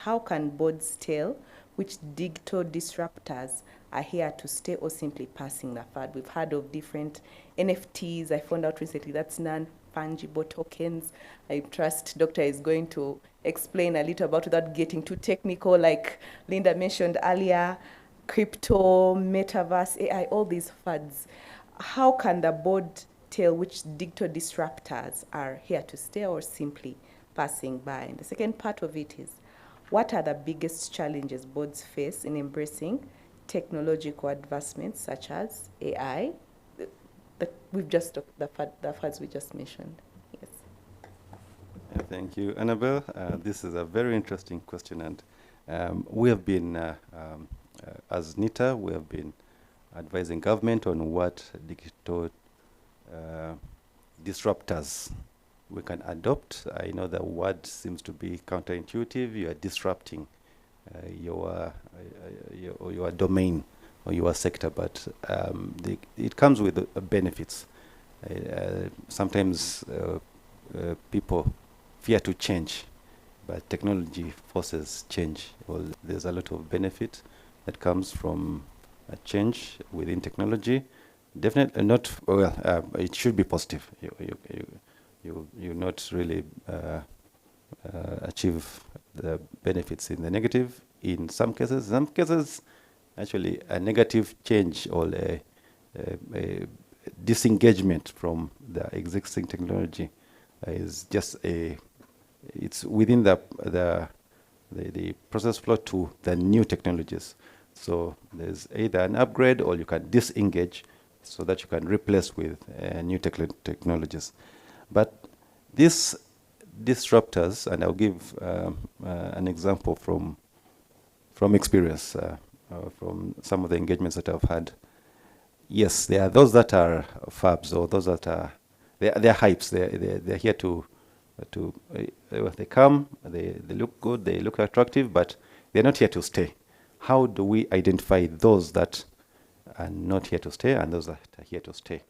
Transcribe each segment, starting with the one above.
How can boards tell which digital disruptors are here to stay or simply passing the fad? We've heard of different NFTs. I found out recently that's non-fungible tokens. I trust Doctor is going to explain a little about without getting too technical, like Linda mentioned earlier, crypto, metaverse, AI, all these fads. How can the board tell which digital disruptors are here to stay or simply passing by? And the second part of it is, what are the biggest challenges boards face in embracing technological advancements such as AI? We've just talked the fads we just mentioned. Yes. Thank you, Annabelle. This is a very interesting question, and we have been, as NITA, we have been advising government on what digital disruptors we can adopt. I know the word seems to be counterintuitive. You are disrupting your domain or your sector, but it comes with benefits. Sometimes people fear to change, but technology forces change. Well, there's a lot of benefit that comes from a change within technology. Definitely not, well, it should be positive. You not really achieve the benefits in the negative. In some cases, actually a negative change or a disengagement from the existing technology is just it's within the process flow to the new technologies. So there's either an upgrade or you can disengage so that you can replace with new technologies. But these disruptors, and I'll give an example from experience, from some of the engagements that I've had. Yes, there are those that are fabs, or those that are they're hypes. They're here to they come, they look good, they look attractive, but they're not here to stay. How do we identify those that are not here to stay and those that are here to stay?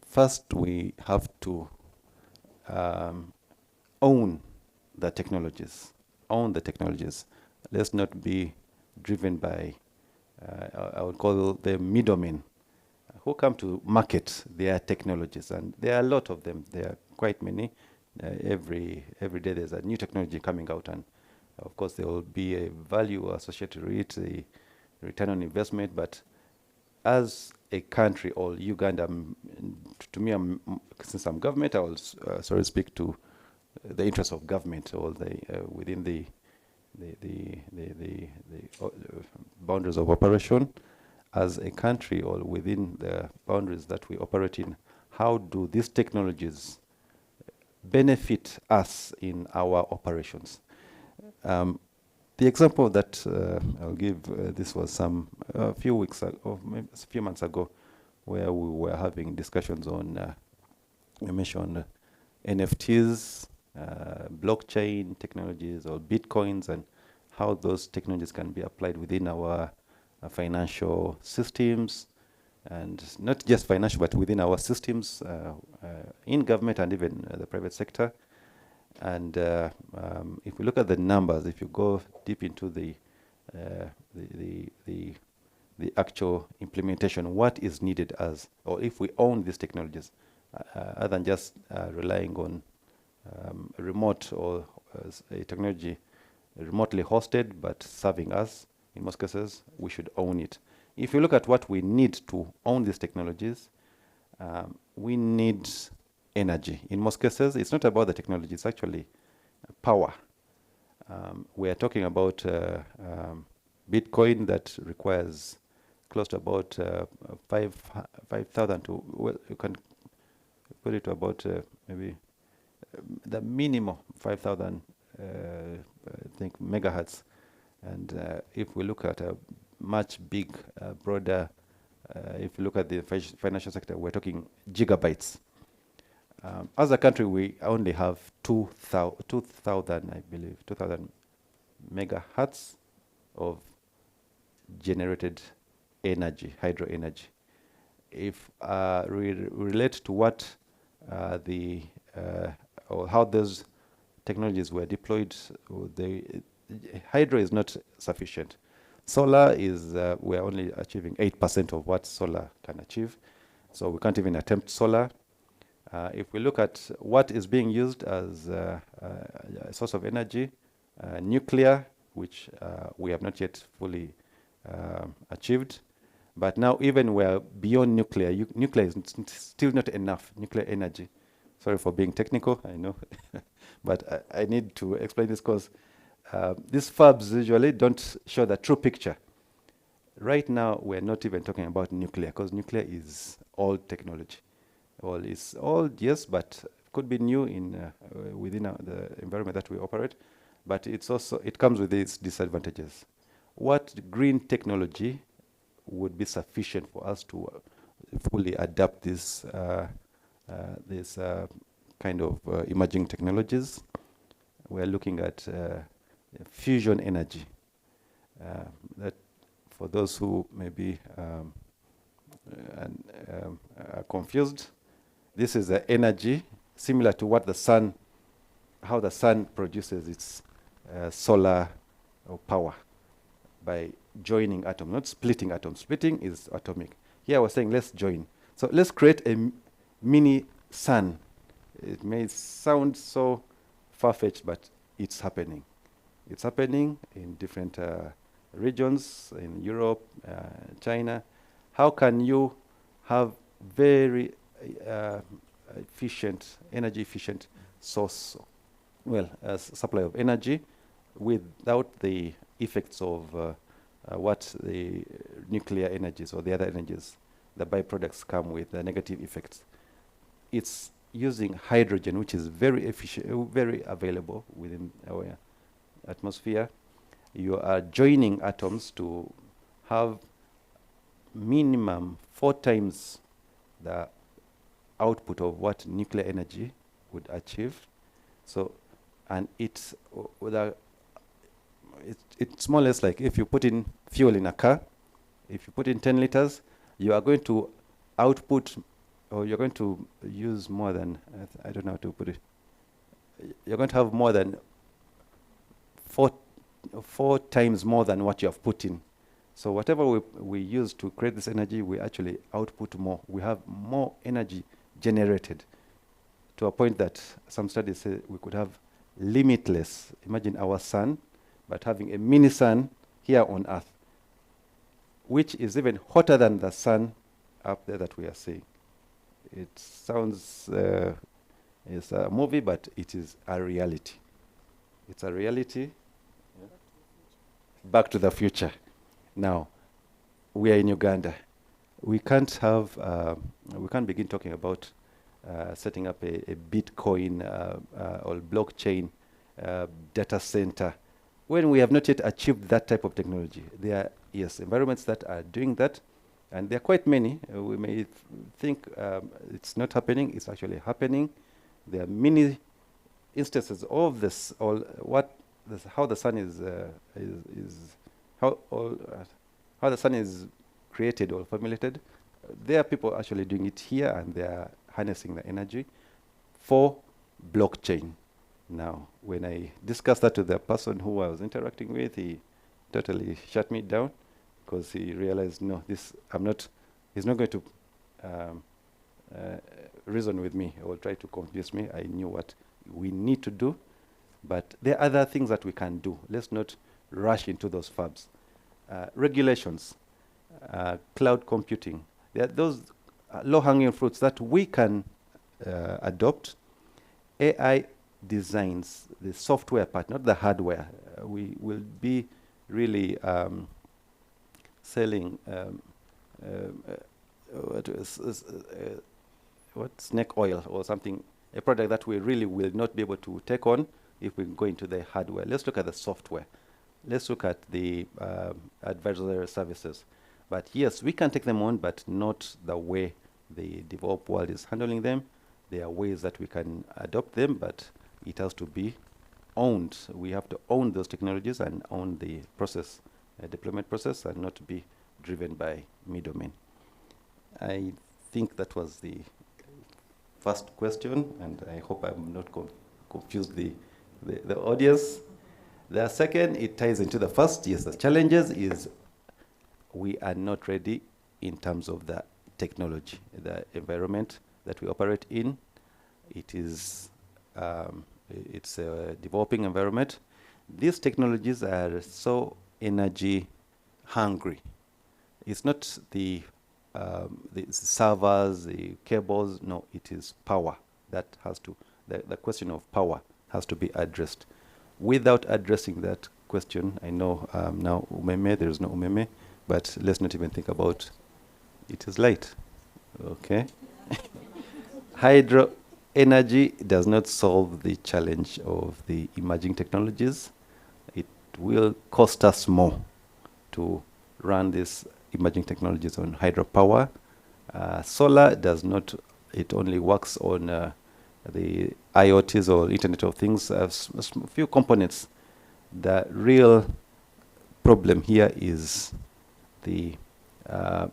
First, we have to own the technologies. Own the technologies. Let's not be driven by, I would call them middlemen, who come to market their technologies. And there are a lot of them. There are quite many. Every day there's a new technology coming out. And of course, there will be a value associated with it, a return on investment. But as a country, or Uganda, to me, since I'm government, I will speak to the interests of government, or within the boundaries of operation. As a country, or within the boundaries that we operate in, how do these technologies benefit us in our operations? The example that I'll give, this was a few weeks ago, maybe a few months ago, where we were having discussions on, you mentioned NFTs, blockchain technologies, or bitcoins, and how those technologies can be applied within our financial systems, and not just financial, but within our systems in government and even the private sector. And if we look at the numbers, if you go deep into the actual implementation, what is needed or if we own these technologies, other than just relying on remote or a technology remotely hosted but serving us, in most cases, we should own it. If you look at what we need to own these technologies, we need energy. In most cases, it's not about the technology, it's actually power. We are talking about Bitcoin that requires close to about 5,000 to, well, you can put it to about maybe the minimum 5,000, I think, megahertz. And if we look at a much broader, if you look at the financial sector, we're talking gigabytes. As a country, we only have 2,000, I believe, 2,000 megahertz of generated energy, hydro energy. If we relate to what or how those technologies were deployed, hydro is not sufficient. Solar is, we're only achieving 8% of what solar can achieve. So we can't even attempt solar. If we look at what is being used as a source of energy, nuclear, which we have not yet fully achieved. But now even we're beyond nuclear. Nuclear is still not enough, nuclear energy. Sorry for being technical, I know. But I need to explain this because these fabs usually don't show the true picture. Right now, we're not even talking about nuclear because nuclear is old technology. Well, it's old, yes, but could be new in within the environment that we operate. But it's also, it comes with its disadvantages. What green technology would be sufficient for us to fully adapt this kind of emerging technologies? We're looking at fusion energy. That, for those who maybe are confused, this is the energy similar to what the sun, how the sun produces its solar power by joining atoms, not splitting atoms. Splitting is atomic. Here I was saying let's join. So let's create a mini sun. It may sound so far-fetched, but it's happening. It's happening in different regions, in Europe, China. How can you have very efficient, energy-efficient source, well, supply of energy without the effects of what the nuclear energies or the other energies, the byproducts come with, the negative effects? It's using hydrogen, which is very efficient, very available within our atmosphere. You are joining atoms to have minimum 4 times the output of what nuclear energy would achieve. So, and it's it's more or less like if you put in fuel in a car, if you put in 10 liters, you are going to output, or you're going to use more than, I don't know how to put it, you're going to have more than 4 times more than what you have put in. So whatever we use to create this energy, we actually output more. We have more energy generated to a point that some studies say we could have limitless. Imagine our sun, but having a mini sun here on Earth, which is even hotter than the sun up there that we are seeing. It sounds, it's a movie, but it is a reality. It's a reality. Yeah. Back to the future. Now, we are in Uganda. We can't have, we can't begin talking about setting up a Bitcoin or blockchain data center when we have not yet achieved that type of technology. There are, yes, environments that are doing that, and there are quite many. We may think it's not happening. It's actually happening. There are many instances of this, all what, this, how the sun is how the sun is created or formulated. There are people actually doing it here, and they are harnessing the energy for blockchain. Now, when I discussed that to the person who I was interacting with, he totally shut me down because he realized, no, this, I'm not, he's not going to reason with me or try to convince me. I knew what we need to do, but there are other things that we can do. Let's not rush into those fabs. Regulations, cloud computing. There are those low-hanging fruits that we can adopt. AI designs, the software part, not the hardware. We will be really selling snake oil or something, a product that we really will not be able to take on if we go into the hardware. Let's look at the software. Let's look at the advisory services. But yes, we can take them on, but not the way the developed world is handling them. There are ways that we can adopt them, but it has to be owned. We have to own those technologies and own the process, deployment process, and not be driven by middlemen. I think that was the first question, and I hope I'm not confused the the audience. The second, it ties into the first. Yes, the challenges is we are not ready in terms of the technology, the environment that we operate in. It's a developing environment. These technologies are so energy hungry. It's not the servers, the cables. No, it is power that has to. The question of power has to be addressed. Without addressing that question, I know now umeme, there is no umeme, but let's not even think about it is light. Okay. Hydro energy does not solve the challenge of the emerging technologies. It will cost us more to run these emerging technologies on hydropower. Solar does not, it only works on the IoTs or Internet of Things, a few components. The real problem here is the or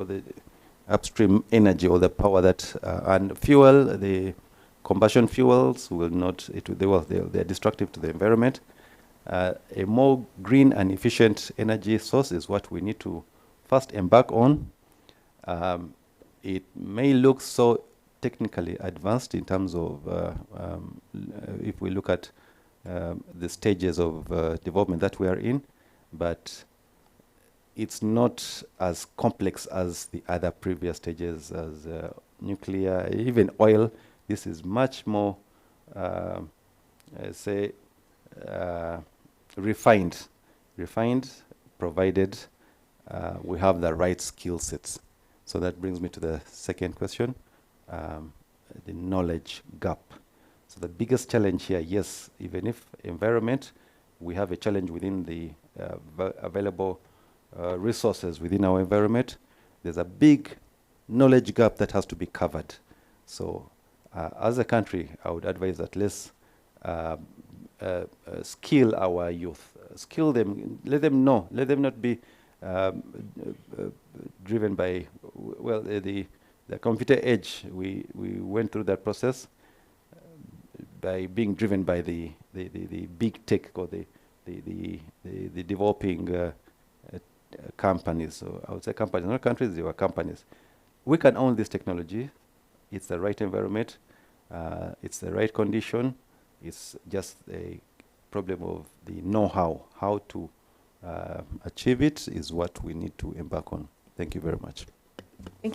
the upstream energy or the power that and fuel, the combustion fuels will not, they're destructive to the environment. A more green and efficient energy source is what we need to first embark on. It may look so technically advanced in terms of if we look at the stages of development that we are in, but it's not as complex as the other previous stages, as nuclear, even oil. This is much more, refined, provided we have the right skill sets. So that brings me to the second question, the knowledge gap. So the biggest challenge here, yes, even if environment, we have a challenge within the available resources within our environment. There's a big knowledge gap that has to be covered. So as a country, I would advise that let's skill our youth, skill them, let them know, let them not be driven by, well, the computer age. We went through that process by being driven by the big tech or the developing companies. So I would say companies, not countries, they were companies. We can own this technology. It's the right environment. It's the right condition. It's just a problem of the know-how. How to achieve it is what we need to embark on. Thank you very much.